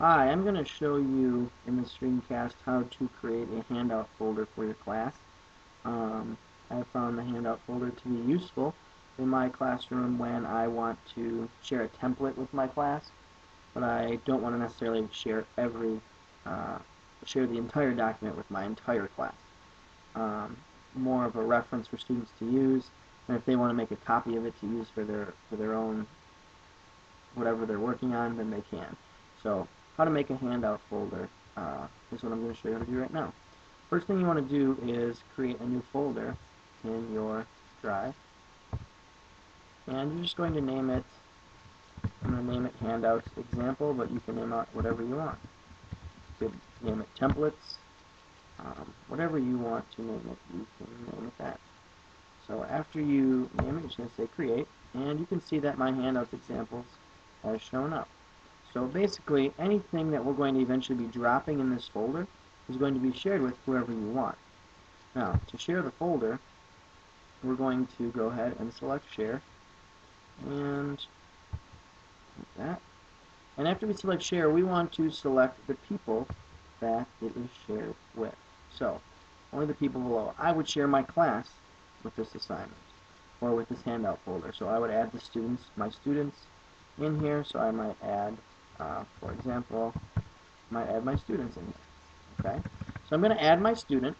Hi, I'm going to show you in the screencast how to create a handout folder for your class. I have found the handout folder to be useful in my classroom when I want to share a template with my class, but I don't want to necessarily uh, share the entire document with my entire class. Um, More of a reference for students to use, and if they want to make a copy of it to use for their own whatever they're working on, then they can. So how to make a handout folder is what I'm going to show you how to do right now. First thing you want to do is create a new folder in your drive, and you're just going to name it, I'm going to name it Handouts Example, but you can name it whatever you want. You could name it Templates, whatever you want to name it, you can name it that. So after you name it, you're just going to say Create, and you can see that my Handouts Examples has shown up. So basically, anything that we're going to eventually be dropping in this folder is going to be shared with whoever you want. Now, to share the folder, we're going to go ahead and select Share, and like that. And after we select Share, we want to select the people that it is shared with. So, only the people below. I would share my class with this assignment, or with this handout folder. So I would add the students, my students, in here. So I might add, for example, might add my students in here. Okay, so I'm going to add my student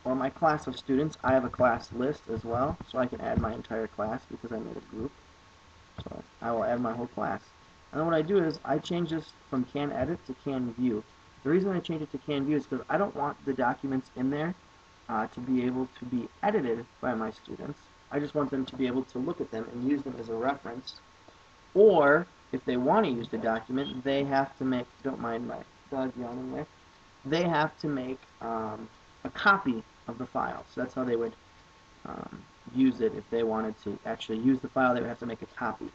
or my class of students. I have a class list as well, so I can add my entire class because I made a group. So I will add my whole class. And then what I do is I change this from can edit to can view. The reason I change it to can view is because I don't want the documents in there to be able to be edited by my students. I just want them to be able to look at them and use them as a reference. Or if they want to use the document, they have to make, don't mind my dog yawning there, they have to make a copy of the file. So that's how they would use it. If they wanted to actually use the file, they would have to make a copy.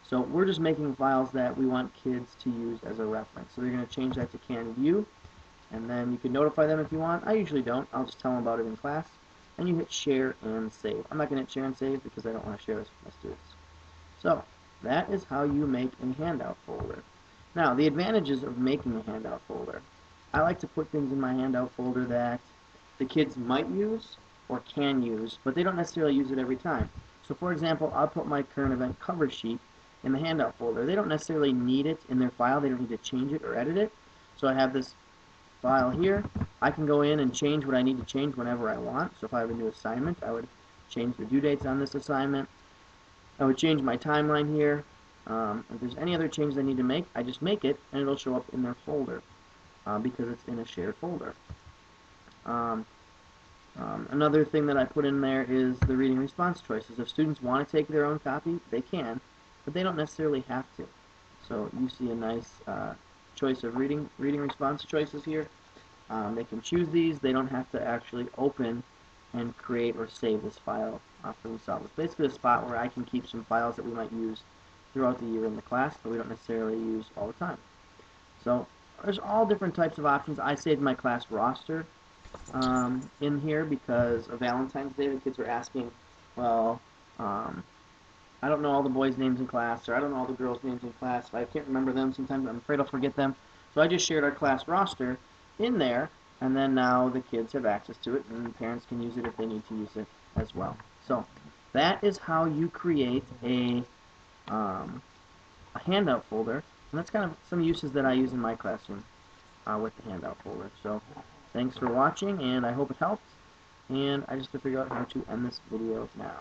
So we're just making files that we want kids to use as a reference. So they're going to change that to can view, and then you can notify them if you want. I usually don't. I'll just tell them about it in class. And you hit share and save. I'm not going to hit share and save because I don't want to share this with my students. So that is how you make a handout folder. Now, the advantages of making a handout folder. I like to put things in my handout folder that the kids might use or can use, but they don't necessarily use it every time. So for example, I'll put my current event cover sheet in the handout folder. They don't necessarily need it in their file. They don't need to change it or edit it. So I have this file here. I can go in and change what I need to change whenever I want. So if I have a new assignment, I would change the due dates on this assignment. I would change my timeline here. If there's any other changes I need to make, I just make it, and it'll show up in their folder because it's in a shared folder. Another thing that I put in there is the reading response choices. If students want to take their own copy, they can, but they don't necessarily have to. So you see a nice choice of reading response choices here. They can choose these. They don't have to actually open and create or save this file for themselves. It's basically a spot where I can keep some files that we might use throughout the year in the class, but we don't necessarily use all the time. So there's all different types of options. I saved my class roster in here because of Valentine's Day. The kids were asking, well, I don't know all the boys' names in class, or I don't know all the girls' names in class. If I can't remember them, sometimes I'm afraid I'll forget them. So I just shared our class roster in there, and then now the kids have access to it, and parents can use it if they need to use it as well. So that is how you create a handout folder, and that's kind of some uses that I use in my classroom with the handout folder. So thanks for watching, and I hope it helped, and I just have to figure out how to end this video now.